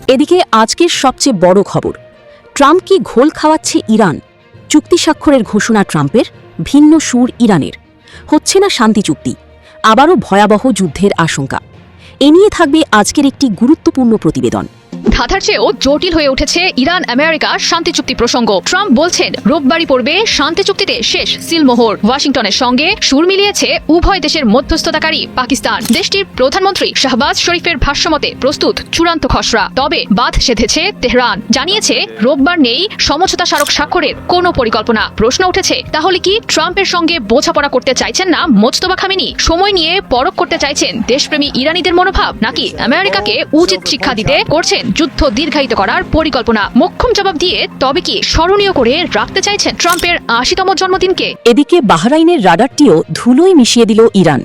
এদিকে আজকের সবচেয়ে বড় খবর, ট্রাম্প কি ঘোল খাওয়াচ্ছে ইরান? চুক্তি স্বাক্ষরের ঘোষণা ট্রাম্পের, ভিন্ন সুর ইরানের। হচ্ছে না শান্তি চুক্তি, আবারও ভয়াবহ যুদ্ধের আশঙ্কা। এ নিয়ে থাকবে আজকের একটি গুরুত্বপূর্ণ প্রতিবেদন। ধাঁধার চেয়েও জটিল হয়ে উঠেছে ইরান আমেরিকা শান্তি চুক্তি প্রসঙ্গ। ট্রাম্প বলছেন রোববারই পড়বে শান্তি চুক্তিতে শেষ সিলমোহর। ওয়াশিংটনের সঙ্গে সুর মিলিয়েছে উভয় দেশের মধ্যস্থতাকারী পাকিস্তান। দেশটির প্রধানমন্ত্রী শাহবাজ শরীফের ভাষ্যমতে প্রস্তুত চূড়ান্ত খসড়া। তবে বাদ সেধেছে তেহরান, জানিয়েছে রোববার নেই সমঝোতা স্মারক স্বাক্ষরের কোনো পরিকল্পনা। প্রশ্ন উঠেছে, তাহলে কি ট্রাম্পের সঙ্গে বোঝাপড়া করতে চাইছেন না মোজতবা খামেনি? সময় নিয়ে পরখ করতে চাইছেন দেশপ্রেমী ইরানিদের মনোভাব, নাকি আমেরিকাকে উচিত শিক্ষা দিতে করছেন যুদ্ধ দীর্ঘায়িত করার পরিকল্পনা? মোক্ষম জবাব দিয়ে তবে কি স্মরণীয় করে রাখতে চাইছেন ট্রাম্পের ৮০তম জন্মদিনকে? এদিকে বাহরাইনের রাডারটিও ধুলোয় মিশিয়ে দিল ইরান।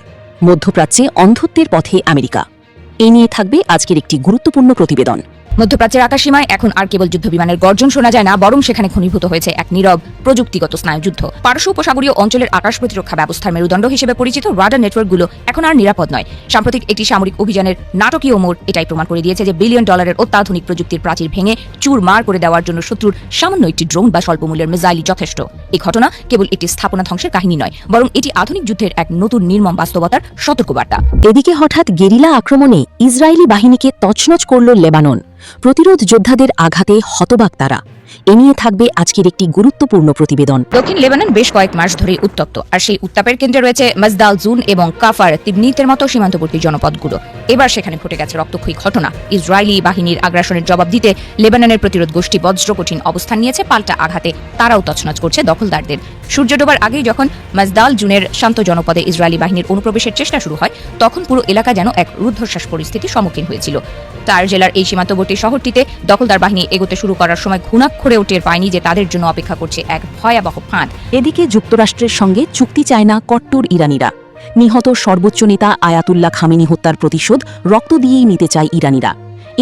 মধ্যপ্রাচ্যে অন্ধত্বের পথে আমেরিকা। এ নিয়ে থাকবে আজকের একটি গুরুত্বপূর্ণ প্রতিবেদন। মধ্যপ্রাচ্যের আকাশসীমায় এখন আর কেবল যুদ্ধবিমানের গর্জন শোনা যায় না, বরং সেখানে ঘনীভূত হয়েছে এক নীরব প্রযুক্তিগত স্নায়ুযুদ্ধ। পারস্য উপসাগরীয় অঞ্চলের আকাশ প্রতিরক্ষা ব্যবস্থার মেরুদণ্ড হিসেবে পরিচিত রাডার নেটওয়ার্কগুলো এখন আর নিরাপদ নয়। সাম্প্রতিক একটি সামরিক অভিযানের নাটকীয় মোড় এটাই প্রমাণ করে দিয়েছে যে বিলিয়ন ডলারের অত্যাধুনিক প্রযুক্তির প্রাচীর ভেঙে চুরমার করে দেওয়ার জন্য শত্রুর সামান্য একটি ড্রোন বা স্বল্পমূল্যের মিসাইলই যথেষ্ট। এই ঘটনা কেবল একটি স্থাপনা ধ্বংসের কাহিনী নয়, বরং এটি আধুনিক যুদ্ধের এক নতুন নির্মম বাস্তবতার সতর্কবার্তা। এদিকে হঠাৎ গেরিলা আক্রমণে ইসরায়েলি বাহিনীকে তছনছ করল লেবানন। প্রতিরোধ যোদ্ধাদের আঘাতে হতবাক তারা। এ নিয়ে থাকবে আজকের একটি গুরুত্বপূর্ণ প্রতিবেদন। দক্ষিণ লেবানন বেশ কয়েক মাস ধরে উত্তপ্ত, আর সেই উত্তাপের কেন্দ্রে রয়েছে মাজদাল জুন এবং কাফার তিবনিতের মতো সীমান্তবর্তী জনপদগুলো। এবার সেখানে ঘটে গেছে রক্তক্ষয়ী ঘটনা। ইসরায়েলি বাহিনীর আগ্রাসনের জবাব দিতে লেবাননের প্রতিরোধ গোষ্ঠী বজ্র কঠিন অবস্থান নিয়েছে। পাল্টা আঘাতে তারাও তছনছ করছে দখলদারদের। সূর্য ডোবার আগেই যখন মাজদাল জুনের শান্ত জনপদে ইসরায়েলি বাহিনীর অনুপ্রবেশের চেষ্টা শুরু হয়, তখন পুরো এলাকা যেন এক রুদ্ধশ্বাস পরিস্থিতির সম্মুখীন হয়েছিল। তার জেলার এই সীমান্তবর্তী শহরটিতে দখলদার বাহিনী এগোতে শুরু করার সময় ঘুণাক্ষরেও টের পায়নি যে তাদের জন্য অপেক্ষা করছে এক ভয়াবহ ফাঁদ। এদিকে যুক্তরাষ্ট্রের সঙ্গে চুক্তি চায় না কট্টর ইরানিরা। নিহত সর্বোচ্চ নেতা আয়াতুল্লাহ খামেনি হত্যার প্রতিশোধ রক্ত দিয়েই নিতে চায় ইরানিরা।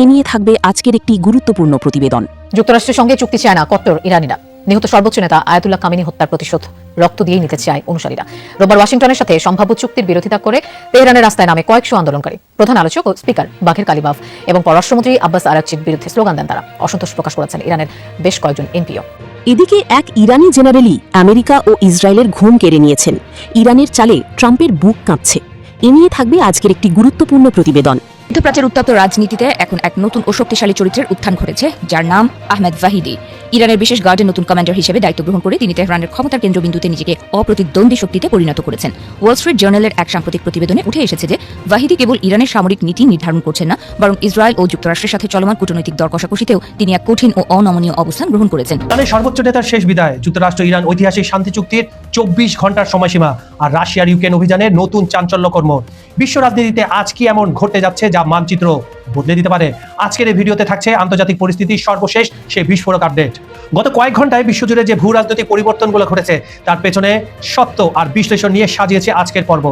এ নিয়ে থাকবে আজকের একটি গুরুত্বপূর্ণ প্রতিবেদন। যুক্তরাষ্ট্রের সঙ্গে চুক্তি চায় না কট্টর ইরানিরা। নিহত সর্বোচ্চ নেতা আয়াতুল্লাহ খামেনি হত্যার প্রতিশোধ রক্ত দিয়েই নিতে চায় অনুসারীরা। রোববার ওয়াশিংটনের সাথে সম্ভাব্য চুক্তির বিরোধিতা করে তেহরানের রাস্তায় নামে কয়েকশো আন্দোলনকারী। প্রধান আলোচক ও স্পিকার বাঘের কালিবাফ এবং পররাষ্ট্রমন্ত্রী আব্বাস আরাকচির বিরুদ্ধে স্লোগান দেন তারা। অসন্তোষ প্রকাশ করেছেন ইরানের বেশ কয়েকজন এমপিও। এদিকে এক ইরানি জেনারেলই আমেরিকা ও ইসরায়েলের ঘুম কেড়ে নিয়েছেন। ইরানের চালে ট্রাম্পের বুক কাঁপছে। এ নিয়ে থাকবে আজকের একটি গুরুত্বপূর্ণ প্রতিবেদন। মধ্যপ্রাচ্যের উত্তপ্ত রাজনীতিতে এখন এক নতুন ও শক্তিশালী চরিত্রের উত্থান ঘটেছে, যার নাম আহমেদ ভাহিদি। ইরানের বিশেষ গার্ডের নতুন কমান্ডার হিসেবে দায়িত্ব গ্রহণ করে তিনি তেহরানের ক্ষমতার কেন্দ্রবিন্দুতে নিজেকে অপ্রতিদ্বন্দ্বী শক্তিতে পরিণত করেছেন। ওয়াল স্ট্রিট জার্নালের এক সাম্প্রতিক প্রতিবেদনে উঠে এসেছে যে ভাহিদি কেবল ইরানের সামরিক নীতি নির্ধারণ করছেন না, বরং ইসরায়েল ও যুক্তরাষ্ট্রের সাথে চলমান কূটনৈতিক দর কষাকষিতেও তিনি এক কঠিন ও অনমনীয় অবস্থান গ্রহণ করেছেন। ইরানের সর্বোচ্চ নেতার শেষ বিদায়, যুক্তরাষ্ট্র ইরান ঐতিহাসিক শান্তি চুক্তির ২৪ ঘন্টার সময়সীমা, আর রাশিয়ার ইউক্রেন অভিযানের নতুন চাঞ্চল্যকর মোড়। বিশ্ব রাজনীতিতে আজ কি এমন ঘটতে যাচ্ছে যা মানচিত্র বদলে দিতে পারে? আজকের এই ভিডিওতে থাকছে আন্তর্জাতিক পরিস্থিতির সর্বশেষ সেই বিস্ফোরক আপডেট। গত কয়েক ঘন্টায় বিশ্বজুড়ে যে ভূ রাজনৈতিক পরিবর্তনগুলো ঘটেছে তার পেছনে সত্য আর বিশ্লেষণ নিয়ে সাজিয়েছে আজকের পর্ব।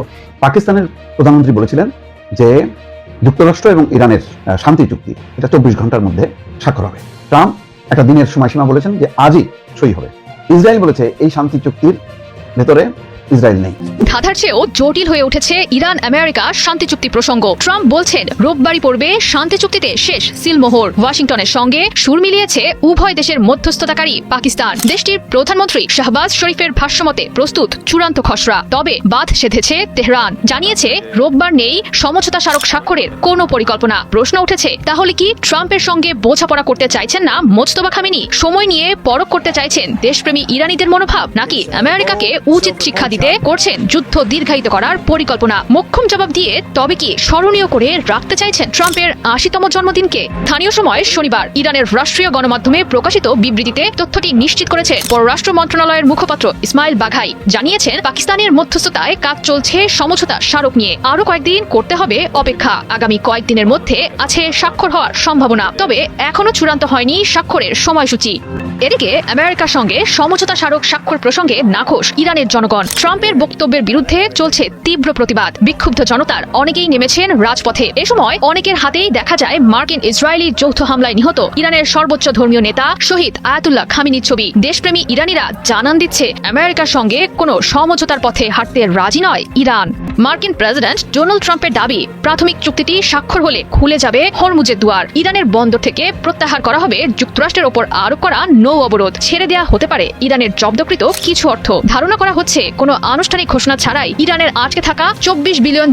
পাকিস্তানের প্রধানমন্ত্রী বলেছিলেন যে যুক্তরাষ্ট্র এবং ইরানের শান্তি চুক্তি এটা ২৪ ঘন্টার মধ্যে স্বাক্ষর হবে। ট্রাম্প একটা দিনের সময়সীমা বলেছেন যে আজই সই হবে। ইসরায়েল বলেছে এই শান্তি চুক্তির ভেতরে ইসরায়েল নেই। ধাঁধার চেয়েও জটিল হয়ে উঠেছে ইরান আমেরিকা শান্তি চুক্তি প্রসঙ্গ। ট্রাম্প বলছেন রোববারই পড়বে শান্তি চুক্তিতে শেষ সিলমোহর। ওয়াশিংটনের সঙ্গে সুর মিলিয়েছে উভয় দেশের মধ্যস্থতাকারী পাকিস্তান। দেশটির প্রধানমন্ত্রী শাহবাজ শরীফের ভাষ্যমতে প্রস্তুত চূড়ান্ত খসড়া। তবে বাদ সেধেছে তেহরান, জানিয়েছে রোববার নেই সমঝোতা স্মারক স্বাক্ষরের কোনো পরিকল্পনা। প্রশ্ন উঠেছে, তাহলে কি ট্রাম্পের সঙ্গে বোঝাপড়া করতে চাইছেন না মোজতবা খামেনি? সময় নিয়ে পরখ করতে চাইছেন দেশপ্রেমী ইরানিদের মনোভাব, নাকি আমেরিকাকে উচিত শিক্ষা দিতে করছেন যুদ্ধ দীর্ঘায়িত করার পরিকল্পনা? মোক্ষম জবাব দিয়ে তবে কি স্মরণীয় করে রাখতে চাইছেন ট্রাম্পের ৮০তম জন্মদিনকে? স্থানীয় সময় শনিবার ইরানের রাষ্ট্রীয় গণমাধ্যমে প্রকাশিত বিবৃতিতে তথ্যটি নিশ্চিত করেছে পররাষ্ট্র মন্ত্রণালয়ের মুখপাত্র ইসমাইল বাঘাই। জানিয়েছেন পাকিস্তানের মধ্যস্থতায় কাজ চলছে সমঝোতা স্মারক নিয়ে। আরো কয়েকদিন করতে হবে অপেক্ষা। আগামী কয়েকদিনের মধ্যে আছে স্বাক্ষর হওয়ার সম্ভাবনা, তবে এখনো চূড়ান্ত হয়নি স্বাক্ষরের সময়সূচি। এদিকে আমেরিকার সঙ্গে সমঝোতা স্মারক স্বাক্ষর প্রসঙ্গে নাখোশ ইরানের জনগণ। ট্রাম্পের বক্তব্যের বিরুদ্ধে চলছে তীব্র প্রতিবাদ। বিক্ষুব্ধ জনতার অনেকেই নেমেছেন রাজপথে। এ সময় অনেকের হাতেই দেখা যায় মার্কিন ইসরায়েলি যৌথ হামলায় নিহত ইরানের সর্বোচ্চ ধর্মীয় নেতা শহীদ আয়াতুল্লাহ খামিনির ছবি। দেশপ্রেমী ইরানিরা জানান দিচ্ছে আমেরিকার সঙ্গে কোনো সমঝোতার পথে হাঁটতে রাজি নয় ইরান। মার্কিন প্রেসিডেন্ট ডোনাল্ড ট্রাম্পের দাবি, প্রাথমিক চুক্তিটি স্বাক্ষর হলে খুলে যাবে হরমুজের দুয়ার। ইরানের বন্দর থেকে প্রত্যাহার করা হবে যুক্তরাষ্ট্রের ওপর আরোপ করা নৌ অবরোধ। ছেড়ে দেয়া হতে পারে ইরানের জব্দকৃত কিছু অর্থ। ধারণা করা হচ্ছে কোনো আনুষ্ঠানিক ঘোষণা ছাড়াই ইরানের আটকে থাকা $24 বিলিয়ন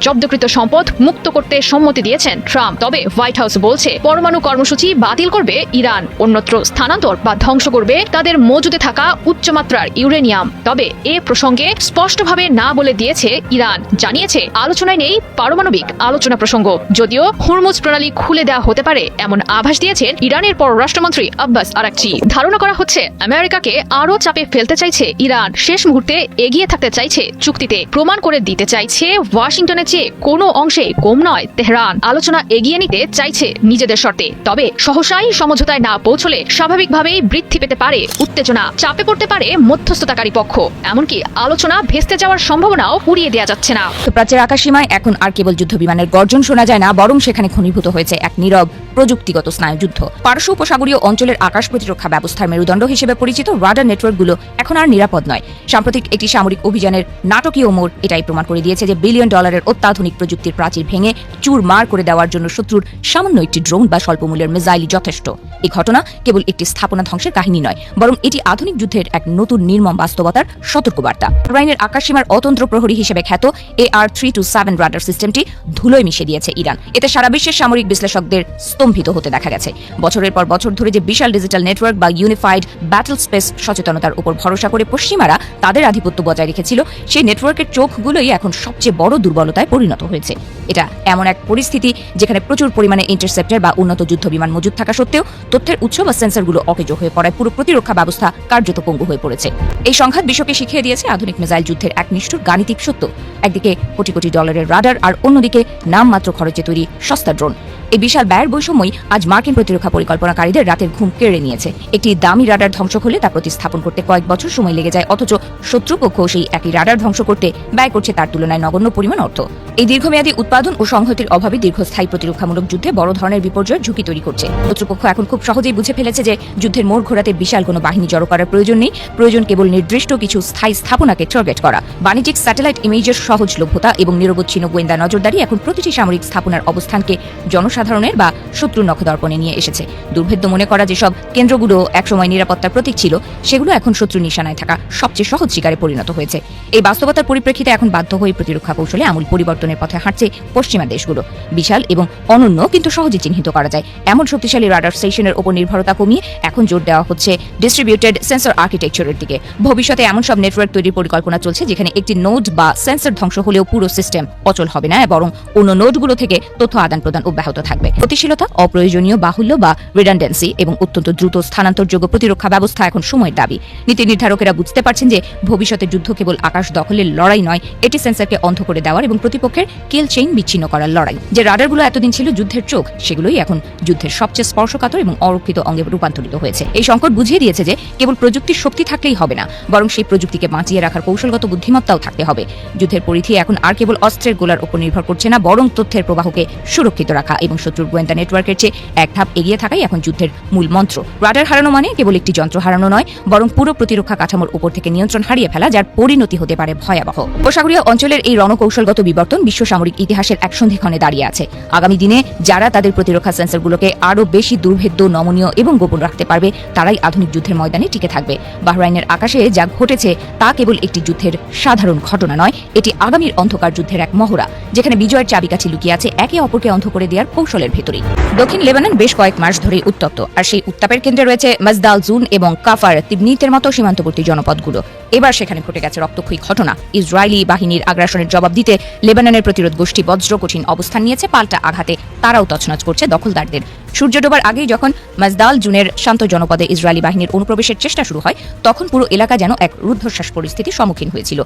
জব্দকৃত সম্পদ মুক্ত করতে সম্মতি দিয়েছেন ট্রাম্প। তবে হোয়াইট হাউস বলছে পরমাণু কর্মসূচি বাতিল করবে ইরান, অন্যত্র স্থানান্তর বা ধ্বংস করবে তাদের মজুদে থাকা উচ্চমাত্রার ইউরেনিয়াম। তবে এ প্রসঙ্গে স্পষ্টভাবে না বলে দিয়েছে ইরান, জানিয়েছে আলোচনায় নেই পারমাণবিক আলোচনা প্রসঙ্গ। যদিও হরমুজ প্রণালী খুলে দেওয়া হতে পারে এমন আভাস দিয়েছেন ইরানের পররাষ্ট্রমন্ত্রী আব্বাস আরাকচি। ধারণা করা হচ্ছে আমেরিকাকে আরও চাপে ফেলতে চাইছে ইরান, শেষ মুহূর্তে এগিয়ে থাকতে চাইছে চুক্তিতে, প্রমাণ করে দিতে চাইছে ওয়াশিংটনের চেয়ে কোনো অংশে কম নয় তেহরান। আলোচনা এগিয়ে নিতে চাইছে নিজেদের শর্তে। তবে সহসাই সমঝোতায় না পৌঁছলে স্বাভাবিকভাবেই বৃদ্ধি পেতে পারে উত্তেজনা, চাপে পড়তে পারে মধ্যস্থতাকারী পক্ষ। এমনকি আলোচনা ভেস্তে যাওয়ার সম্ভাবনাও উড়িয়ে দেওয়া যাচ্ছে না। প্রাচ্যের আকাশসীমায় এখন আর কেবল যুদ্ধ বিমানের গর্জন শোনা যায় না, বরং সেখানে ঘনীভূত হয়েছে এক নীরব প্রযুক্তিগত স্নায়ুযুদ্ধ। পারস্য উপসাগরীয় অঞ্চলের আকাশ প্রতিরক্ষা ব্যবস্থার মেরুদণ্ড হিসেবে পরিচিত রাডার নেটওয়ার্কগুলো এখন আর নিরাপদ নয়। সাম্প্রতিক একটি সামরিক অভিযানের নাটকীয় মোড় এটাই প্রমাণ করে দিয়েছে যে $1 বিলিয়ন অত্যাধুনিক প্রযুক্তির প্রাচীর ভেঙে চুরমার করে দেওয়ার জন্য শত্রুর সামান্য একটি ড্রোন বা স্বল্পমূল্যের মিসাইলই যথেষ্ট। এই ঘটনা কেবল একটি স্থাপনা ধ্বংসের কাহিনী নয়, বরং এটি আধুনিক যুদ্ধের এক নতুন নির্মম বাস্তবতার সতর্কবার্তা। ইসরায়েলের আকাশসীমার অতন্ত্র প্রহরী হিসেবে খ্যাত AR-327 রাডার সিস্টেমটি ধুলোয় মিশে দিয়েছে ইরান। এতে সারা বিশ্বের সামরিক বিশ্লেষকদের স্তম্ভিত হতে দেখা গেছে। বছরের পর বছর ধরে যে বিশাল ডিজিটাল নেটওয়ার্ক বা ইউনিফাইড ব্যাটল স্পেস সচেতনতার উপর ভরসা করে পশ্চিমারা তাদের আধিপত্য বজায় রেখেছিল, সেই নেটওয়ার্কের চোখগুলোই এখন সবচেয়ে বড় দুর্বলতায় পরিণত হয়েছে। এটা এমন এক পরিস্থিতি যেখানে প্রচুর পরিমাণে ইন্টারসেপ্টর বা উন্নত যুদ্ধ বিমান মজুদ থাকা সত্ত্বেও তথ্যের উৎস বা সেন্সরগুলো অকেজো হয়ে পড়ায় পুরো প্রতিরক্ষা ব্যবস্থা কার্যত পঙ্গু হয়ে পড়েছে। এই সংঘাত বিশ্বকে শিখিয়ে দিয়েছে আধুনিক মিসাইল যুদ্ধের এক নিষ্ঠুর গাণিতিক সত্য। একদিকে কোটি কোটি ডলারের রাডার, আর অন্যদিকে নামমাত্র খরচে তৈরি সস্তা ড্রোন। এই বিশাল ব্যয়ের বৈষম্যই আজ মার্কিন প্রতিরক্ষা পরিকল্পনাকারীদের রাতের ঘুম কেড়ে নিয়েছে। একটি দামি রাডার ধ্বংস হলে তা প্রতিস্থাপন করতে কয়েক বছর সময় লেগে যায়, অথচ শত্রুপক্ষ সেই একই রাডার ধ্বংস করতে ব্যয় করছে তার তুলনায় নগণ্য পরিমাণ অর্থ। এই দীর্ঘমেয়াদী উৎপাদন ও সংহতির অভাবে দীর্ঘস্থায়ী প্রতিরক্ষামূলক যুদ্ধে বড় ধরনের বিপর্যয়ের ঝুঁকি তৈরি করছে। শত্রুপক্ষ এখন খুব সহজেই বুঝে ফেলেছে যে যুদ্ধের মোড় ঘোরাতে বিশাল কোনো বাহিনী জড়ো করার প্রয়োজন নেই, প্রয়োজন কেবল নির্দিষ্ট কিছু স্থায়ী স্থাপনাকে টার্গেট করা। বাণিজ্যিক স্যাটেলাইট ইমেজের সহজলভ্যতা এবং নিরবচ্ছিন্ন গোয়েন্দা নজরদারি এখন প্রতিটি সামরিক স্থাপনার অবস্থানকে জনসাধারণের বা শত্রুর নখদর্পণে নিয়ে এসেছে। দুর্ভেদ্য মনে করা যেসব কেন্দ্রগুলো একসময় নিরাপত্তার প্রতীক ছিল, সেগুলো এখন শত্রু নিশানায় থাকা সবচেয়ে সহজ শিকারে পরিণত হয়েছে। এই বাস্তবতার পরিপ্রেক্ষিতে এখন বাধ্য হয়ে প্রতিরক্ষা কৌশলে আমূল পরিবর্তনের পথে হাঁটছে পশ্চিমা দেশগুলো। বিশাল এবং অনন্য কিন্তু সহজে চিহ্নিত করা যায় এমন শক্তিশালী রাডার স্টেশনের উপর নির্ভরতা কমিয়ে এখন জোর দেওয়া হচ্ছে ডিস্ট্রিবিউটেড সেন্সর আর্কিটেকচারের দিকে। ভবিষ্যতে এমন সব নেটওয়ার্ক তৈরির পরিকল্পনা চলছে যেখানে একটি নোড বা সেন্সর ধ্বংস হলেও পুরো সিস্টেম অচল হবে না, বরং অন্য নোডগুলো থেকে তথ্য আদান প্রদান অব্যাহত থাকবে। গতিশীলতা, অপ্রয়োজনীয় বাহুল্য বা রিডান্ডেন্সি এবং অত্যন্ত দ্রুত স্থানান্তরযোগ্য প্রতিরক্ষা ব্যবস্থা এখন সময়ের দাবি। নীতি নির্ধারকেরা বুঝতে পারছেন যে ভবিষ্যতের যুদ্ধ কেবল আকাশ দখলের লড়াই নয়, এটি সেন্সরকে অন্ধ করে দেওয়ার এবং প্রতিপক্ষের কিল চেইন বিচ্ছিন্ন করার লড়াই। যে রাডারগুলো এতদিন ছিল যুদ্ধের চোখ, সেগুলোই এখন যুদ্ধের সবচেয়ে স্পর্শকাতর এবং অরক্ষিত অঙ্গে রূপান্তরিত হয়েছে। এই সংকট বুঝিয়ে দিয়েছে যে কেবল প্রযুক্তির শক্তি থাকলেই হবে না, বরং সেই প্রযুক্তিকে বাঁচিয়ে রাখার কৌশলগত বুদ্ধিমত্তাও থাকতে হবে। যুদ্ধের পরিধি এখন আর কেবল অস্ত্রের গোলার উপর নির্ভর করছে না, বরং তথ্যের প্রবাহকে সুরক্ষিত রাখা এবং শত্রুর গোয়েন্দা নেটওয়ার্কের চেয়ে এক ধাপ এগিয়ে থাকাই এখন যুদ্ধের মূল মন্ত্র। রাডার হারানো মানে কেবল একটি যন্ত্র হারানো নয়, বরং পুরো প্রতিরক্ষা কাঠামোর উপর থেকে নিয়ন্ত্রণ হারিয়ে ফেলা, যার পরিণতি হতে পারে ভয়াবহ। উপসাগরীয় অঞ্চলের এই রণকৌশলগত বিবর্তন বিশ্ব সামরিক ইতিহাসের এক সন্ধিক্ষণে দাঁড়িয়ে আছে। আগামী দিনে যারা তাদের প্রতিরক্ষা সেন্সরগুলোকে আরও বেশি দুর্ভেদ্য, নমনীয় এবং গোপন রাখতে পারবে, তারাই আধুনিক যুদ্ধের ময়দানে টিকে থাকবে। বাহরাইনের আকাশে যা ঘটেছে তা কেবল একটি যুদ্ধের সাধারণ ঘটনা নয়, এটি আগামীর অন্ধকার যুদ্ধের এক মহড়া, যেখানে বিজয়ের চাবিকাঠি লুকিয়ে আছে একে অপরকে অন্ধ করে দেওয়ার কৌশলের ভেতরেই। দক্ষিণ লেবানন বেশ কয়েক মাস ধরে উত্তপ্ত, আর সেই উত্তাপের কেন্দ্রে রয়েছে মাজদাল জুন এবং কাফার তিবনিতের মতো সীমান্তবর্তী জনপদগুলো। এবার সেখানে ঘটে গেছে রক্তক্ষয়ী ঘটনা। ইসরায়েলি বাহিনীর আগ্রাসনের জবাব দিতে লেবাননের প্রতিরোধ গোষ্ঠী বজ্র কঠিন অবস্থান নিয়েছে। পাল্টা আঘাতে তারাও তছনছ করছে দখলদারদের। সূর্য ডোবার আগেই যখন মাজদাল জুনের শান্ত জনপদে ইসরায়েলি বাহিনীর অনুপ্রবেশের চেষ্টা শুরু হয় তখন পুরো এলাকা যেন এক রুদ্ধশ্বাস পরিস্থিতির সম্মুখীন হয়েছিল।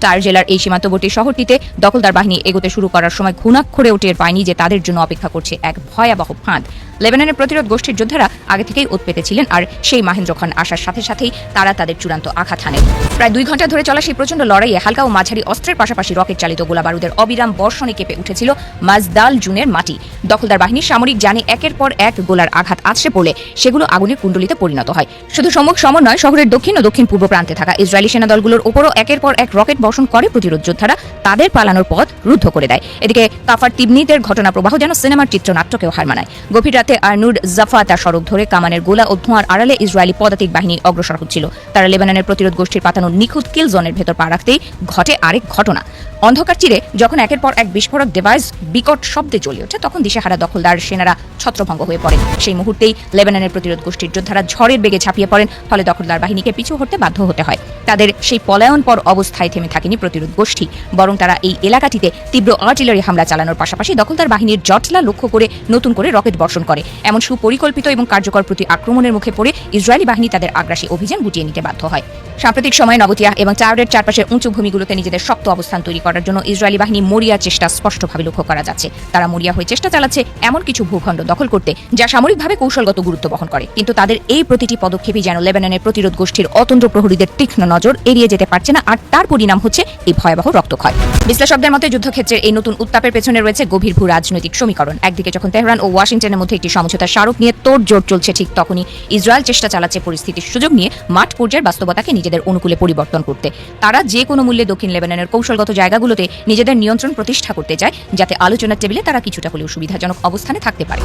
টায়ার জেলার এই সীমান্তবর্তী শহরটিতে দখলদার বাহিনী এগোতে শুরু করার সময় ঘুণাক্ষরে টের পায়নি যে তাদের জন্য অপেক্ষা করছে এক ভয়াবহ ফাঁদ। লেবাননের প্রতিরোধ গোষ্ঠীর যোদ্ধারা আগে থেকেই ওত পেতেছিলেন, আর সেই মাহেন্দ্র খান আসার সাথে সাথেই তারা তাদের চূড়ান্ত আঘাত হানেন। প্রায় 2 ঘন্টা ধরে চলা সেই প্রচণ্ড লড়াইয়ে হালকা ও মাঝারি অস্ত্রের পাশাপাশি রকেট চালিত গোলাবারুদের অবিরাম বর্ষণে কেঁপে উঠেছিল মাজদাল জুনের মাটি। দখলদার বাহিনীর সামরিক জানে একের পর এক গোলার আঘাত আছড়ে পড়লে সেগুলো আগুনের কুণ্ডলিতে পরিণত হয়। শুধু সম্মুখ সমর নয়, শহরের দক্ষিণ ও দক্ষিণ পূর্ব প্রান্তে থাকা ইসরায়েলি সেনা দলগুলোর উপরও একের পর এক রকেট বর্ষণ করে প্রতিরোধ যোদ্ধারা তাদের পালানোর পথ রুদ্ধ করে দেয়। এদিকে কাফার তিবনিতের ঘটনা প্রবাহ যেন সিনেমার চিত্রনাট্যকেও হার মানায়। গভীর রাতে আর্নুড জাফাতা সড়ক ধরে কামানের গোলা ও ধোঁয়ার আড়ালে ইসরায়েলি পদাতিক বাহিনী অগ্রসর হচ্ছিল। তারা লেবাননের প্রতিরোধ গোষ্ঠীর পাতানো নিখুঁত কিল জোনের ভেতর পা রাখতেই ঘটে আরেক ঘটনা। অন্ধকার চিরে যখন একের পর এক বিস্ফোরক ডিভাইস বিকট শব্দে জ্বলে ওঠে তখন দিশেহারা দখলদার সেনারা ছত্রভঙ্গ হয়ে পড়েন। সেই মুহূর্তেই লেবাননের প্রতিরোধ গোষ্ঠীর যোদ্ধারা ঝড়ের বেগে ঝাঁপিয়ে পড়েন, ফলে দখলদার বাহিনীকে পিছু হটতে বাধ্য হতে হয়। তাদের সেই পলায়নপর অবস্থায় থেমে থাকেনি প্রতিরোধ গোষ্ঠী, বরং তারা এই এলাকাটিতে তীব্র আর্টিলারি হামলা চালানোর পাশাপাশি দখলদার বাহিনীর জটলা লক্ষ্য করে নতুন করে রকেট বর্ষণ করে। এমন সুপরিকল্পিত এবং কার্যকর প্রতি আক্রমণের মুখে পড়ে ইসরায়েলি বাহিনী তাদের আগ্রাসী অভিযান গুটিয়ে নিতে বাধ্য হয়। সাম্প্রতিক সময়ে নবতিয়া এবং টাওয়ারের চারপাশের উঁচু ভূমিগুলোতে নিজেদের শক্ত অবস্থান তৈরি করার জন্য ইসরায়েলি বাহিনী মরিয়ার চেষ্টা স্পষ্টভাবে লক্ষ্য করা যাচ্ছে। তারা মরিয়া হয়ে চেষ্টা চালাচ্ছে এমন কিছু ভূখণ্ড দখল করতে যা সামরিকভাবে কৌশলগত গুরুত্ব বহন করে, কিন্তু তাদের এই প্রতিটি পদক্ষেপই যেন লেবাননের প্রতিরোধ গোষ্ঠীর অতন্দ্র প্রহরীদের তীক্ষ্ণ নজর এড়িয়ে যেতে পারছে না, আর তার পরিণাম হচ্ছে এই ভয়াবহ রক্তক্ষয়। বিশ্লেষকদের মতে যুদ্ধক্ষেত্রের এই নতুন উত্তাপের পেছনে রয়েছে গভীর ভূ রাজনৈতিক সমীকরণ। একদিকে যখন তেহরান ও ওয়াশিংটনের মধ্যে একটি সমঝোতা স্মারক নিয়ে তোড়জোড় চলছে, ঠিক তখনই ইসরায়েল চেষ্টা চালাচ্ছে পরিস্থিতির সুযোগ নিয়ে মাঠ পর্যায়ের বাস্তবতাকে নিজেদের অনুকূলে পরিবর্তন করতে। তারা যে কোনো মূল্যে দক্ষিণ লেবাননের কৌশলগত জায়গাগুলোতে নিজেদের নিয়ন্ত্রণ প্রতিষ্ঠা করতে চায়, যাতে আলোচনার টেবিলে তারা কিছুটা হলেও সুবিধাজনক অবস্থানে থাকতে পারে।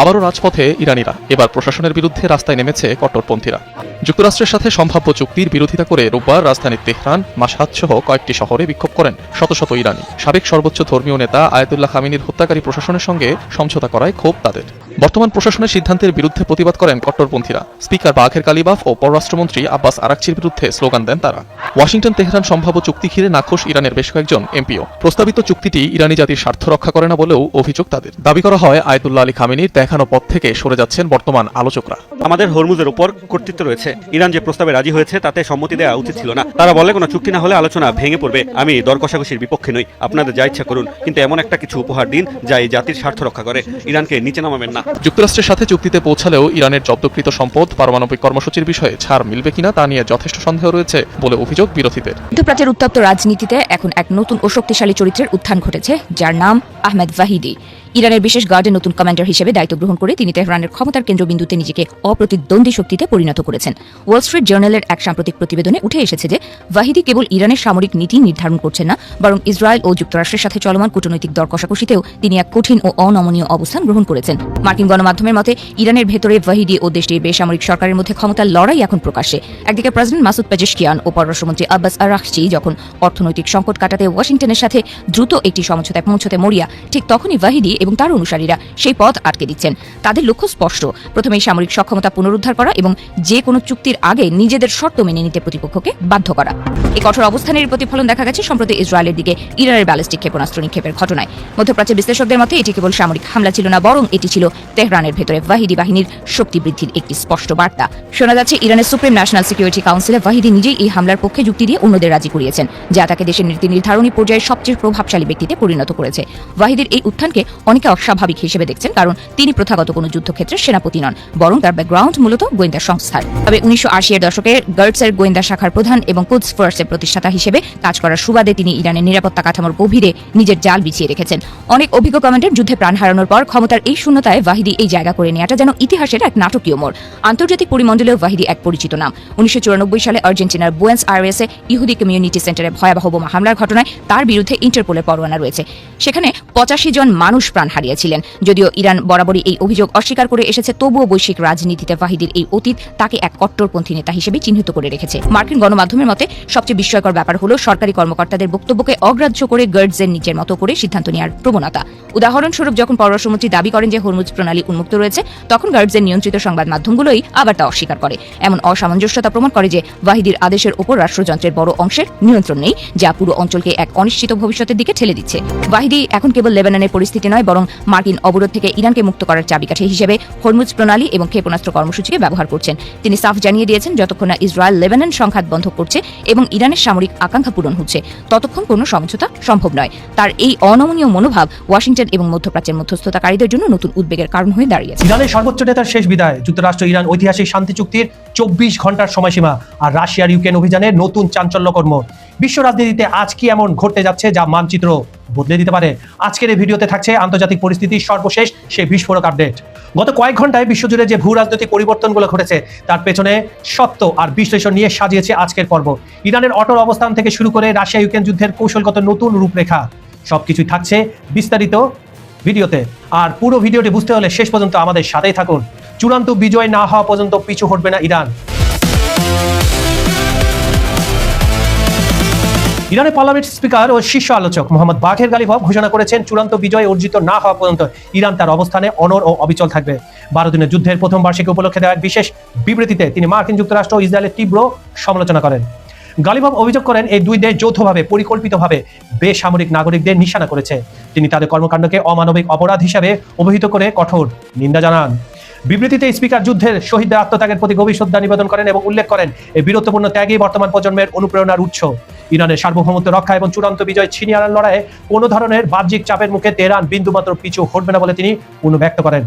আবারও রাজপথে ইরানিরা, এবার প্রশাসনের বিরুদ্ধে রাস্তায় নেমেছে কট্টরপন্থীরা। যুক্তরাষ্ট্রের সাথে সম্ভাব্য চুক্তির বিরোধিতা করে রোববার রাজধানী তেহরান, মাশহাদ সহ কয়েকটি শহরে বিক্ষোভ করেন শত শত ইরানি। সাবেক সর্বোচ্চ ধর্মীয় নেতা আয়াতুল্লাহ খামিনির হত্যাকারী প্রশাসনের সঙ্গে সমঝোতা করায় ক্ষোভ তাদের। বর্তমান প্রশাসনের সিদ্ধান্তের বিরুদ্ধে প্রতিবাদ করেন কট্টরপন্থীরা। স্পিকার বাঘের কালিবাফ ও পররাষ্ট্রমন্ত্রী আব্বাস আরাকচির বিরুদ্ধে স্লোগান দেন তারা। ওয়াশিংটন তেহরান সম্ভাব্য চুক্তি ঘিরে নাখোশ ইরানের বেশ কয়েকজন এমপিও। প্রস্তাবিত চুক্তিটি ইরানি জাতির স্বার্থ রক্ষা করে না বলেও অভিযোগ তাদের। দাবি করা হয় আয়াতুল্লাহ আলী খামেনির দেখানো পথ থেকে সরে যাচ্ছেন বর্তমান আলোচকরা। আমাদের হরমুজের উপর কর্তৃত্ব রয়েছে। ইরান যে প্রস্তাবে রাজি হয়েছে তাতে সম্মতি দেওয়া উচিত ছিল না। তারা বলে কোনো চুক্তি না হলে আলোচনা ভেঙে পড়বে। আমি দর কষাকষির বিপক্ষে নই, আপনাদের যা ইচ্ছা করুন, কিন্তু এমন একটা কিছু উপহার দিন যা এই জাতির স্বার্থ রক্ষা করে। ইরানকে নিচে নামাবেন না। যুক্তরাষ্ট্রের সাথে চুক্তিতে পৌঁছালেও ইরানের জব্দকৃত সম্পদ, পারমাণবিক কর্মসূচির বিষয়ে ছাড় মিলবে কিনা তা নিয়ে যথেষ্ট সন্দেহ রয়েছে বলে অভিযোগ বিরোধীদের। মধ্যপ্রাচ্যের উত্তপ্ত রাজনীতিতে এখন এক নতুন ও শক্তিশালী চরিত্রের উত্থান ঘটেছে, যার নাম আহমেদ ওয়াহিদি। ইরানের বিশেষ গার্ডের নতুন কমান্ডার হিসেবে দায়িত্ব গ্রহণ করে তিনি তেহরানের ক্ষমতার কেন্দ্রবিন্দুতে নিজেকে অপ্রতিদ্বন্দ্বী শক্তিতে পরিণত করেছেন। ওয়াল স্ট্রিট জার্নালের এক সাম্প্রতিক প্রতিবেদনে উঠে এসেছে যে ওয়াহিদি কেবল ইরানের সামরিক নীতি নির্ধারণ করছেন না, বরং ইসরায়েল ও যুক্তরাষ্ট্রের সাথে চলমান কূটনৈতিক দর কষাকষিতেও তিনি এক কঠিন ও অনমনীয় অবস্থান গ্রহণ করেছেন। মার্কিন গণমাধ্যমের মতে ইরানের ভেতরে ওয়াহিদি ও দেশটির বেসামরিক সরকারের মধ্যে ক্ষমতার লড়াই এখন প্রকাশ্যে। একদিকে প্রেসিডেন্ট মাসুদ পেজেশকিয়ান ও পররাষ্ট্রমন্ত্রী আব্বাস আরাকচি যখন অর্থনৈতিক সংকট কাটাতে ওয়াশিংটনের সাথে দ্রুত একটি সমঝোতায় পৌঁছতে মরিয়া, ঠিক তখনই ওয়াহিদি এবং তার অনুসারীরা সেই পথ আটকে দিচ্ছেন। তাদের লক্ষ্য স্পষ্ট, প্রথমেই সামরিক সক্ষমতা পুনরুদ্ধার করা এবং যে কোনো চুক্তির আগে নিজেদের শর্ত মেনে নিতে প্রতিপক্ষকে বাধ্য করা। এই কঠোর অবস্থানের প্রতিফলন দেখা গেছে সম্প্রতি ইসরায়েলের দিকে ইরানের ব্যালিস্টিক ক্ষেপণাস্ত্র নিক্ষেপের ঘটনায়। মধ্যপ্রাচ্যের বিশ্লেষকদের মতে এটি কেবল সামরিক হামলা ছিল না, বরং এটি ছিল তেহরানের ভেতরে ওয়াহিদি বাহিনীর শক্তি বৃদ্ধির একটি স্পষ্ট বার্তা। শোনা যাচ্ছে ইরানের সুপ্রিম ন্যাশনাল সিকিউরিটি কাউন্সিলে ওয়াহিদি নিজেই এই হামলার পক্ষে যুক্তি দিয়ে অন্যদের রাজি করিয়েছেন, যা তাকে দেশের নীতি নির্ধারণী পর্যায়ে সবচেয়ে প্রভাবশালী ব্যক্তিতে পরিণত করেছে। ওয়াহিদির এই উত্থানকে অনেকে অস্বাভাবিক হিসেবে দেখছেন, কারণ তিনি প্রথাগত কোনো যুদ্ধক্ষেত্রের সেনাপতি নন, বরং তার ব্যাকগ্রাউন্ড মূলত গোয়েন্দা সংস্থার। তবে 1980-এর দশকে গার্ডসের গোয়েন্দা শাখার প্রধান এবং কুদস ফোর্সের প্রতিষ্ঠাতা হিসেবে কাজ করার সুবাদে তিনি ইরানের নিরাপত্তা কাঠামোর গভীরে নিজের জাল বিছিয়ে রেখেছেন। অনেক অভিজ্ঞ কমান্ডার যুদ্ধে প্রাণ হারানোর পর ক্ষমতার এই শূন্যতায় ওয়াহিদি এই জায়গা করে নেওয়াটা যেন ইতিহাসের এক নাটকীয় মোড়। আন্তর্জাতিক পরিমণ্ডলেও ওয়াহিদি এক পরিচিত নাম। 1994 সালে আর্জেন্টিনার বুয়েন্স আয়ারেসে ইহুদি কমিউনিটি সেন্টারে ভয়াবহ বোমা হামলার ঘটনায় তার বিরুদ্ধে ইন্টারপোলের পরোয়ানা রয়েছে। সেখানে 85 জন মানুষ প্রাণ হারিয়েছিলেন। যদিও ইরান বরাবরই এই অভিযোগ অস্বীকার করে এসেছে, তবুও বৈশ্বিক রাজনীতিতে ওয়াহিদির এই অতীত তাকে এক কট্টরপন্থী নেতা হিসেবে চিহ্নিত করে রেখেছে। মার্কিন গণমাধ্যমের মতে সবচেয়ে বিস্ময়কর ব্যাপার হলো সরকারি কর্মকর্তাদের বক্তব্যকে অগ্রাহ্য করে গার্ডসের নিজের মতো করে সিদ্ধান্ত নেওয়ার প্রবণতা। উদাহরণস্বরূপ, যখন পররাষ্ট্রমন্ত্রী দাবি করেন যে হরমুজ প্রণালী উন্মুক্ত রয়েছে, তখন গার্ডসের নিয়ন্ত্রিত সংবাদ মাধ্যমগুলোই আবার তা অস্বীকার করে। এমন অসামঞ্জস্যতা প্রমাণ করে যে ওয়াহিদির আদেশের উপর রাষ্ট্রযন্ত্রের বড় অংশের নিয়ন্ত্রণ নেই, যা পুরো অঞ্চলকে এক অনিশ্চিত ভবিষ্যতের দিকে ঠেলে দিচ্ছে। ওয়াহিদি এখন কেবল লেবাননের পরিস্থিতি নয়, বরং মার্কিন অবরোধ থেকে ইরানকে মুক্ত করার চাবিকাঠি হিসেবে হরমুজ প্রণালী এবং ক্ষেপণাস্ত্র কর্মসূচিকে ব্যবহার করছেন। তিনি সাফ জানিয়ে দিয়েছেন, যতক্ষণ না ইসরায়েল লেবানন সংঘাত বন্ধ করছে এবং ইরানের সামরিক আকাঙ্ক্ষা পূরণ হচ্ছে, ততক্ষণ কোনো সমঝোতা সম্ভব নয়। তার এই অনমনীয় মনোভাব ওয়াশিংটন এবং মধ্যপ্রাচ্যের মধ্যস্থতাকারীদের জন্য নতুন উদ্বেগের কারণ হয়ে দাঁড়িয়েছে। ইরানের সর্বোচ্চ নেতার শেষ বিদায়, যুক্তরাষ্ট্র ইরান ঐতিহাসিক শান্তি চুক্তির 24 ঘন্টার সময়সীমা আর রাশিয়ার ইউক্রেন অভিযানের নতুন চাঞ্চল্যকর মোড়। বিশ্ব রাজনীতিতে আজ কি এমন ঘটতে যাচ্ছে যা মানচিত্র বদলে দিতে পারে? আজকের এই ভিডিওতে থাকছে আন্তর্জাতিক পরিস্থিতির সর্বশেষ সেই বিস্ফোরক আপডেট। গত কয়েক ঘন্টায় বিশ্বজুড়ে যে ভূ রাজনৈতিক পরিবর্তনগুলো ঘটেছে তার পেছনে সত্য আর বিশ্লেষণ নিয়ে সাজিয়েছে আজকের পর্ব। ইরানের অটল অবস্থান থেকে শুরু করে রাশিয়া ইউক্রেন যুদ্ধের কৌশলগত নতুন রূপরেখা, সবকিছুই থাকছে বিস্তারিত ভিডিওতে। আর পুরো ভিডিওটি বুঝতে হলে শেষ পর্যন্ত আমাদের সাথেই থাকুন। চূড়ান্ত বিজয় না হওয়া পর্যন্ত পিছু হটবে না ইরান। ইরানের পার্লামেন্ট স্পিকার ও শীর্ষ আলোচক মোহাম্মদ বাঘের গালিভভ ঘোষণা করেছেন, চূড়ান্ত বিজয় অর্জিত না হওয়া পর্যন্ত ইরান তার অবস্থানে অনড় ও অবিচল থাকবে। 12 দিনের যুদ্ধের প্রথম বার্ষিকী উপলক্ষে দেওয়া এক বিশেষ বিবৃতিতে তিনি মার্কিন যুক্তরাষ্ট্র ও ইসরায়েলের তীব্র সমালোচনা করেন। গালিভভ অভিযোগ করেন, এই দুই দেশ যৌথভাবে পরিকল্পিতভাবে বেসামরিক নাগরিকদের নিশানা করেছে। তিনি তাদের কর্মকাণ্ডকে অমানবিক অপরাধ হিসাবে অভিহিত করে কঠোর নিন্দা জানান। বিবৃতিতে স্পিকার যুদ্ধের শহীদদের আত্মত্যাগের প্রতি গভীর শ্রদ্ধা নিবেদন করেন এবং উল্লেখ করেন, এই বীরত্বপূর্ণ ত্যাগই বর্তমান প্রজন্মের অনুপ্রেরণার উৎস। ইরানের সার্বভৌমত্ব রক্ষা এবং চূড়ান্ত বিজয় ছিনিয়ে আনার লড়াইয়ে কোনো ধরনের বাহ্যিক চাপের মুখে তেহরান বিন্দুমাত্র পিছু হটবে না বলে তিনি পুনর্ব্যক্ত করেন।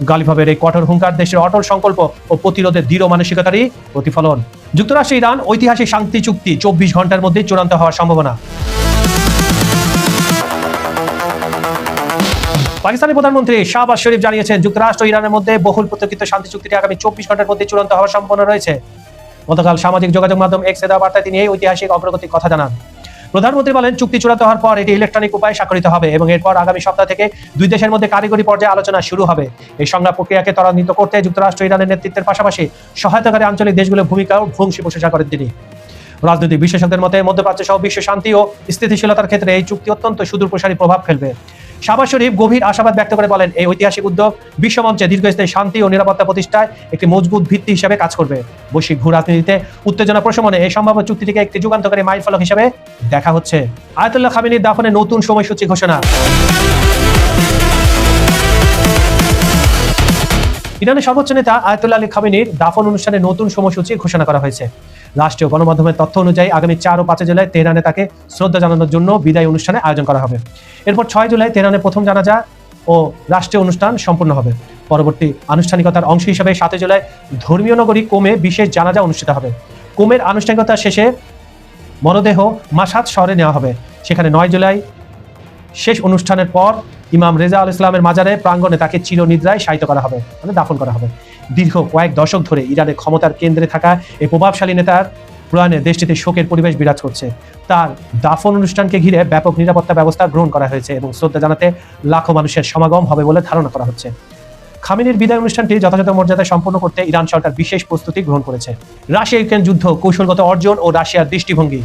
গালিভবের এই কঠোর হুঙ্কার দেশের অটল সংকল্প ও প্রতিরোধের দৃঢ় মানসিকতারই প্রতিফলন। যুক্তরাষ্ট্র ইরান ঐতিহাসিক শান্তি চুক্তি 24 ঘন্টার মধ্যে চূড়ান্ত হওয়ার সম্ভাবনা। পাকিস্তানের প্রধানমন্ত্রী শাহবাজ শরীফ জানিয়েছেন, যুক্তরাষ্ট্র ইরানের মধ্যে বহুল প্রতীক্ষিত শান্তি চুক্তিটি আগামী 24 ঘন্টার মধ্যে চূড়ান্ত হওয়ার সম্ভাবনা রয়েছে। গতকাল সামাজিক যোগাযোগ মাধ্যম এক্সে দেওয়া বার্তায় তিনি এই ঐতিহাসিক অগ্রগতির কথা জানান। প্রধানমন্ত্রী বলেন, চুক্তি চূড়ান্ত হওয়ার পর এটি ইলেকট্রনিক উপায়ে স্বাক্ষরিত হবে এবং এরপর আগামী সপ্তাহ থেকে দুই দেশের মধ্যে কারিগরি পর্যায়ে আলোচনা শুরু হবে। এই সংলাপ প্রক্রিয়াকে ত্বরান্বিত করতে যুক্তরাষ্ট্র ইরানের নেতৃত্বের পাশাপাশি সহায়তাকারী আঞ্চলিক দেশগুলোর ভূমিকাও ভূয়সী প্রশংসা করেন তিনি। রাজনৈতিক বিশেষজ্ঞদের মতে মধ্যপ্রাচ্য সহ বিশ্ব শান্তি ও স্থিতিশীলতার ক্ষেত্রে এই চুক্তি অত্যন্ত সুদূরপ্রসারী প্রভাব ফেলবে। শাহবাজ শরীফ গভীর আশাবাদ ব্যক্ত করে বলেন, এই ঐতিহাসিক উদ্যোগ বিশ্বমঞ্চে দীর্ঘস্থায়ী শান্তি ও নিরাপত্তা প্রতিষ্ঠায় একটি মজবুত ভিত্তি হিসেবে কাজ করবে। বৈশ্বিক ভূ রাজনীতিতে উত্তেজনা প্রশমনে এই সম্ভাব্য চুক্তিটিকে একটি যুগান্তকারী মাইলফলক হিসেবে দেখা হচ্ছে। আয়াতুল্লাহ খামেনির দাফনের নতুন সময়সূচি ঘোষণা। ইরানের সর্বোচ্চ নেতা আয়াতুল্লাহ আলী খামেনির দাফন অনুষ্ঠানের নতুন সময়সূচি ঘোষণা করা হয়েছে। রাষ্ট্রীয় গণমাধ্যমের তথ্য অনুযায়ী আগামী 4 ও 5 জুলাই তেহরানে তাকে শ্রদ্ধা জানানোর জন্য বিদায় অনুষ্ঠানে আয়োজন করা হবে। এরপর 6 জুলাই তেহরানে প্রথম জানাজা ও রাষ্ট্রীয় অনুষ্ঠান সম্পন্ন হবে। পরবর্তী আনুষ্ঠানিকতার অংশ হিসেবে 7 জুলাই ধর্মীয় নগরী কোমে বিশেষ জানাজা অনুষ্ঠিত হবে। কোমের আনুষ্ঠানিকতা শেষে মরদেহ মাশহাদ শহরে নেওয়া হবে। সেখানে 9 জুলাই শেষ অনুষ্ঠানের পর ইমাম রেজা আল ইসলামের মাজারে প্রাঙ্গণে তাকে চিরনিদ্রায় শায়িত করা হবে, মানে দাফন করা হবে। দীর্ঘ কয়েক দশক ধরে ইরানের ক্ষমতার কেন্দ্রে থাকা এই প্রভাবশালী নেতার প্রয়াণে দেশটিতে শোকের পরিবেশ বিরাজ করছে। তার দাফন অনুষ্ঠানকে ঘিরে ব্যাপক নিরাপত্তা ব্যবস্থা গ্রহণ করা হয়েছে এবং শ্রদ্ধা জানাতে লাখো মানুষের সমাগম হবে বলে ধারণা করা হচ্ছে। খামেনির বিদায় অনুষ্ঠানটি যথাযথ মর্যাদায় সম্পন্ন করতে ইরান সরকার বিশেষ প্রস্তুতি গ্রহণ করেছে। রাশিয়া ইউক্রেন যুদ্ধ, কৌশলগত অর্জন ও রাশিয়ার দৃষ্টিভঙ্গি।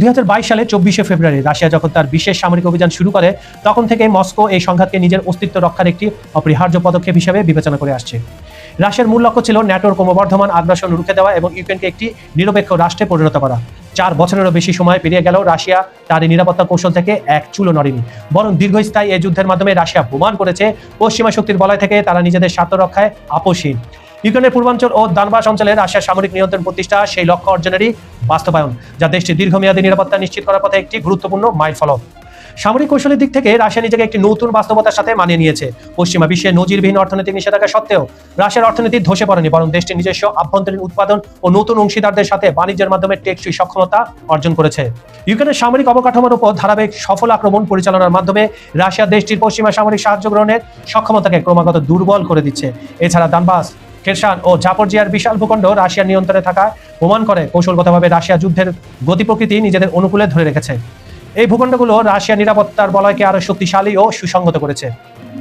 2022 সালে 24শে ফেব্রুয়ারি রাশিয়া যখন তার বিশেষ সামরিক অভিযান শুরু করে, তখন থেকে মস্কো এই সংঘাতকে নিজের অস্তিত্ব রক্ষার একটি অপরিহার্য পদক্ষেপ হিসেবে বিবেচনা করে আসছে। রাশিয়ার মূল লক্ষ্য ছিল ন্যাটোর ক্রমবর্ধমান আগ্রাসন রুখে দেওয়া এবং ইউক্রেনকে একটি নিরপেক্ষ রাষ্ট্রে পরিণত করা। 4 বছরেরও বেশি সময় পেরিয়ে গেলেও রাশিয়া তার এই নিরাপত্তা কৌশল থেকে এক চুলও নড়েনি, বরং দীর্ঘস্থায়ী এই যুদ্ধের মাধ্যমে রাশিয়া প্রমাণ করেছে পশ্চিমা শক্তির বলয় থেকে তারা নিজেদের স্বার্থ রক্ষায় আপোষহীন। ইউক্রেনের পূর্বাঞ্চল ও দানবাস অঞ্চলে রাশিয়ার সামরিক নিয়ন্ত্রণ প্রতিষ্ঠা সেই লক্ষ্য অর্জনেরই বাস্তবায়ন, যা দেশটির দীর্ঘমেয়াদী নিরাপত্তা নিশ্চিত করার পথে একটি গুরুত্বপূর্ণ মাইলফলক। সামরিক কৌশলের দিক থেকে রাশিয়া নিজেকে একটি নতুন বাস্তবতার সাথে মানিয়ে নিয়েছে। পশ্চিমা বিশ্বে নজিরবিহীন অর্থনৈতিক নিষেধাজ্ঞা সত্ত্বেও রাশিয়ার অর্থনীতি ধসে পড়েনি, বরং দেশটির নিজস্ব আভ্যন্তরীণ উৎপাদন ও নতুন অংশীদারদের সাথে বাণিজ্যের মাধ্যমে টেকসই সক্ষমতা অর্জন করেছে। ইউক্রেনের সামরিক অবকাঠামোর উপর ধারাবাহিক সফল আক্রমণ পরিচালনার মাধ্যমে রাশিয়া দেশটির পশ্চিমা সামরিক সাহায্য গ্রহণের সক্ষমতাকে ক্রমাগত দুর্বল করে দিচ্ছে। এছাড়া দানবাস, খেরসান ও জাপরজিয়ার বিশাল ভূখণ্ড রাশিয়ার নিয়ন্ত্রণে থাকা প্রমাণ করে কৌশলগতভাবে রাশিয়া যুদ্ধের গতি প্রকৃতি নিজেদের অনুকূলে ধরে রেখেছে। এই ভূখণ্ডগুলো রাশিয়ার নিরাপত্তার বলয়কে আরো শক্তিশালী ও সুসংহত করেছে।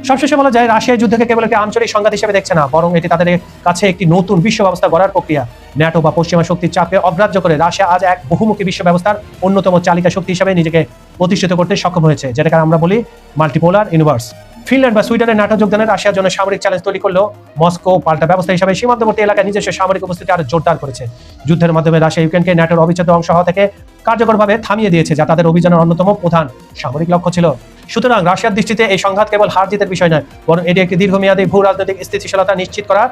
সবশেষে বলা যায়, রাশিয়া যুদ্ধকে কেবল একটি আঞ্চলিক সংঘাত হিসেবে দেখছে না, বরং এটি তাদের কাছে একটি নতুন বিশ্ব ব্যবস্থা গড়ার প্রক্রিয়া। ন্যাটো বা পশ্চিমা শক্তির চাপে অগ্রাহ্য করে রাশিয়া আজ এক বহুমুখী বিশ্ব ব্যবস্থার অন্যতম চালিকা শক্তি হিসেবে নিজেকে প্রতিষ্ঠিত করতে সক্ষম হয়েছে, যেটাকে আমরা বলি মাল্টিপোলার ইউনিভার্স। ফিনল্যান্ড বা সুইডেনের ন্যাটো যোগদানে রাশিয়ার জন্য সামরিক চ্যালেঞ্জ তৈরি করলেও মস্কো পাল্টা ব্যবস্থা হিসেবে সীমান্তবর্তী এলাকায় নিজস্ব সামরিক উপস্থিতি আরো জোরদার করেছে। যুদ্ধের মাধ্যমে রাশিয়া ইউক্রেনকে ন্যাটোর অবিচ্ছেদ্য অংশ হওয়া থেকে কার্যকরভাবে থামিয়ে দিয়েছে, যা তাদের অভিযানের অন্যতম প্রধান সামরিক লক্ষ্য ছিল। সুতরাং রাশিয়ার দৃষ্টিতে এই সংঘাত কেবল হার জিতের বিষয় নয়, বরং এটি একটি দীর্ঘমেয়াদী ভূ রাজনৈতিক স্থিতিশীলতা নিশ্চিত করার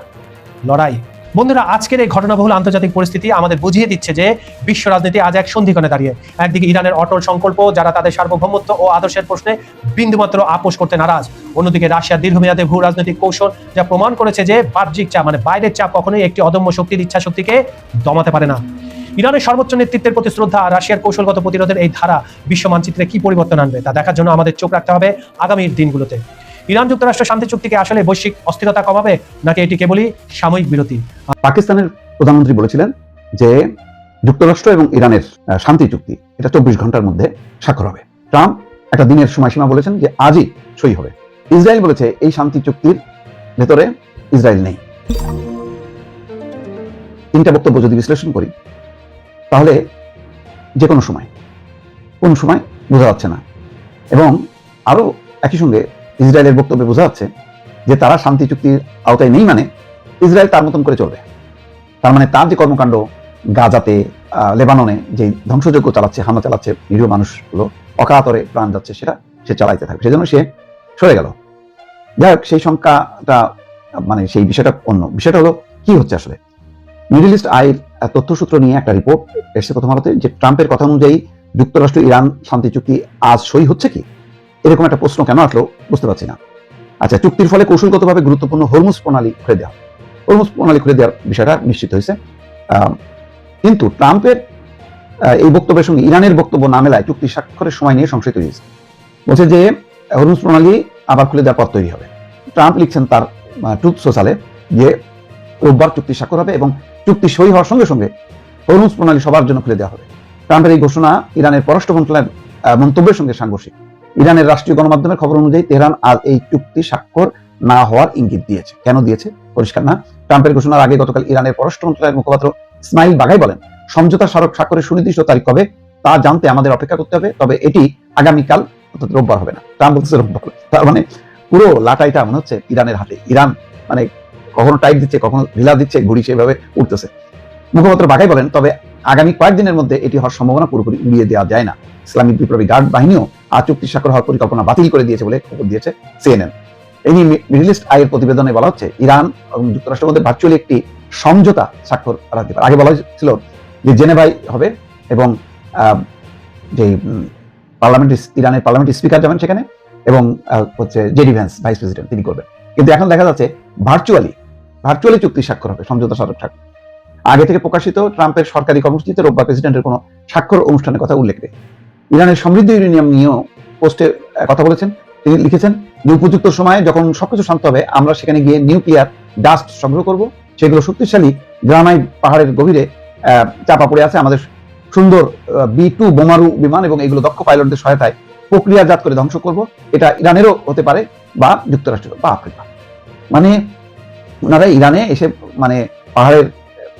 লড়াই। বন্ধুরা, আজকের এই ঘটনাবহুল আন্তর্জাতিক পরিস্থিতি আমাদের বুঝিয়ে দিচ্ছে যে বিশ্ব রাজনীতি আজ এক সন্ধিক্ষণে দাঁড়িয়ে। একদিকে ইরানের অটল সংকল্প, যারা তাদের সার্বভৌমত্ব ও আদর্শের প্রশ্নে বিন্দুমাত্র আপোষ করতে নারাজ। অন্যদিকে রাশিয়ার দীর্ঘমেয়াদী ভূ রাজনৈতিক কৌশল, যা প্রমাণ করেছে যে বাহ্যিক চাপ মানে বাইরের চাপ কখনোই একটি অদম্য শক্তির ইচ্ছা শক্তিকে দমাতে পারে না। ইরানের সর্বোচ্চ নেতৃত্বের প্রতি শ্রদ্ধা আর রাশিয়ার কৌশলগত প্রতিরোধের এই ধারা বিশ্ব মানচিত্রে কি পরিবর্তন আনবে তা দেখার জন্য আমাদের চোখ রাখতে হবে আগামীর দিনগুলোতে। ইরান যুক্তরাষ্ট্র শান্তি চুক্তিকে আসলে বৈশ্বিক অস্থিরতা কমাবে, নাকি এটি কেবলই সাময়িক বিরতি? পাকিস্তানের প্রধানমন্ত্রী বলেছিলেন যে যুক্তরাষ্ট্র এবং ইরানের শান্তি চুক্তি এটা 24 ঘন্টার মধ্যে স্বাক্ষর হবে। ট্রাম্প একটা দিনের সময়সীমা বলেছেন যে আজই সই হবে। ইসরায়েল বলেছে এই শান্তি চুক্তির ভেতরে ইসরায়েল নেই। তিনটা বক্তব্য যদি বিশ্লেষণ করি তাহলে যে কোনো সময় কোন সময় বোঝা যাচ্ছে না, এবং আরো একই সঙ্গে ইসরায়েলের বক্তব্যে বোঝা যাচ্ছে যে তারা শান্তি চুক্তির আওতায় নেই, মানে ইসরায়েল তার মতন করে চলবে। তার মানে তার যে কর্মকাণ্ড গাজাতে, লেবাননে যে ধ্বংসযজ্ঞ চালাচ্ছে, হামলা চালাচ্ছে, নিরীহ মানুষগুলো অকাতরে প্রাণ যাচ্ছে, সেটা সে চালাইতে থাকবে। সেজন্য সে সরে গেল। যাই হোক, সেই সংখ্যাটা মানে সেই বিষয়টা অন্য। বিষয়টা হলো কি হচ্ছে আসলে। মিডল ইস্ট আইর তথ্যসূত্র নিয়ে একটা রিপোর্ট এসেছে প্রথম আলোতে, যে ট্রাম্পের কথা অনুযায়ী যুক্তরাষ্ট্র ইরান শান্তি চুক্তি আজ সই হচ্ছে কি, এরকম একটা প্রশ্ন কেন আসলো বুঝতে পারছি না। আচ্ছা, চুক্তির ফলে কৌশলগতভাবে গুরুত্বপূর্ণ হরমুজ প্রণালী খুলে দেওয়া, হরমুজ প্রণালী খুলে দেওয়ার বিষয়টা নিশ্চিত হয়েছে। কিন্তু ট্রাম্পের এই বক্তব্যের সঙ্গে ইরানের বক্তব্য না মেলায় চুক্তি স্বাক্ষরের সময় নিয়ে সংশয় তৈরি হয়েছে। বলছে যে হরমুজ প্রণালী আবার খুলে দেওয়ার পর তৈরি হবে। ট্রাম্প লিখছেন তার ট্রুথ সোশ্যালে যে রোববার চুক্তি স্বাক্ষর হবে এবং চুক্তি সই হওয়ার সঙ্গে সঙ্গে হরমুজ প্রণালী সবার জন্য খুলে দেওয়া হবে। ট্রাম্পের এই ঘোষণা ইরানের পররাষ্ট্র মন্ত্রণালয়ের মন্তব্যের সঙ্গে সাংঘর্ষিক। ইরানের রাষ্ট্রীয় গণমাধ্যমের খবর অনুযায়ী তেহরান আজ এই চুক্তি স্বাক্ষর না হওয়ার ইঙ্গিত দিয়েছে। কেন দিয়েছে পরিষ্কার না। ট্রাম্পের ঘোষণার আগে গতকাল ইরানের পররাষ্ট্র মন্ত্রণালয়ের মুখপাত্র ইসমাইল বাঘাই বলেন, সমঝোতা স্মারক স্বাক্ষরের সুনির্দিষ্ট তারিখ কবে তা জানতে আমাদের অপেক্ষা করতে হবে, তবে এটি আগামীকাল অর্থাৎ রোববার হবে না। ট্রাম্প বলতেছে রোববার। তার মানে পুরো লাটাইটা মনে হচ্ছে ইরানের হাতে। ইরান মানে কখনো টাইট দিচ্ছে, কখনো ঢিলা দিচ্ছে, ঘুড়ি সেভাবে উঠতেছে। মুখপাত্র বাঘাই বলেন, তবে আগামী কয়েকদিনের মধ্যে এটি হওয়ার সম্ভাবনা পুরোপুরি উড়িয়ে দেওয়া যায় না। ইসলামিক বিপ্লবী গার্ড বাহিনীও আজ চুক্তি স্বাক্ষর হওয়ার পরিকল্পনা বাতিল করে দিয়েছে বলে খবর দিয়েছে সিএনএন। এই নিয়ে মিডল ইস্ট আইয়ের প্রতিবেদনে বলা হচ্ছে, ইরান এবং যুক্তরাষ্ট্রের মধ্যে ভার্চুয়ালি একটি সমঝোতা স্বাক্ষর করা যেতে পারে। আগে বলা হয়েছিল যে জেনেভায় হবে এবং যে ইরানের পার্লামেন্ট স্পিকার যাবেন সেখানে, এবং হচ্ছে জেডি ভ্যান্স ভাইস প্রেসিডেন্ট তিনি করবেন। কিন্তু এখন দেখা যাচ্ছে ভার্চুয়ালি চুক্তি স্বাক্ষর হবে, সমঝোতা স্মারক স্বাক্ষর। আগে থেকে প্রকাশিত ট্রাম্পের সরকারি কর্মসূচিতে রোববার প্রেসিডেন্টের কোনো স্বাক্ষর অনুষ্ঠানের কথা উল্লেখ নেই। ইরানের সমৃদ্ধ ইউরেনিয়াম নিয়েও পোস্টে কথা বলেছেন। তিনি লিখেছেন যে উপযুক্ত সময়ে যখন সবকিছু শান্ত হবে, আমরা সেখানে গিয়ে নিউক্লিয়ার ডাস্ট সংগ্রহ করব। সেগুলো শক্তিশালী গ্রানাইট পাহাড়ের গভীরে চাপা পড়ে আছে। আমাদের সুন্দর B-2 বোমারু বিমান এবং এগুলো দক্ষ পাইলটদের সহায়তায় প্রক্রিয়াজাত করে ধ্বংস করব। এটা ইরানেরও হতে পারে বা যুক্তরাষ্ট্রেরও বা আফ্রিকা। মানে ওনারা ইরানে এসে মানে পাহাড়ের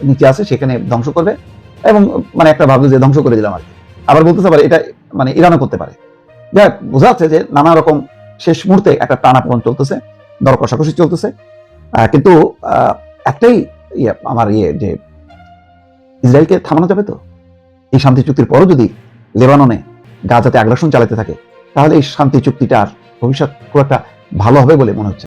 নিচে আছে, সেখানে ধ্বংস করবে এবং মানে একটা ভাববে যে ধ্বংস করে দিলাম আর কি। আবার বলতেছে পারে এটা মানে ইরানও করতে পারে। যাক, বোঝা যাচ্ছে যে নানা রকম শেষ মুহূর্তে একটা টানাপোড়েন চলতেছে, দর কষাকষি চলতেছে। কিন্তু একটাই আমার যে ইসরায়েলকে থামানো যাবে তো? এই শান্তি চুক্তির পরও যদি লেবাননে গাজাতে আগ্রাসন চালাতে থাকে, তাহলে এই শান্তি চুক্তিটার ভবিষ্যৎ খুব একটা ভালো হবে বলে মনে হচ্ছে।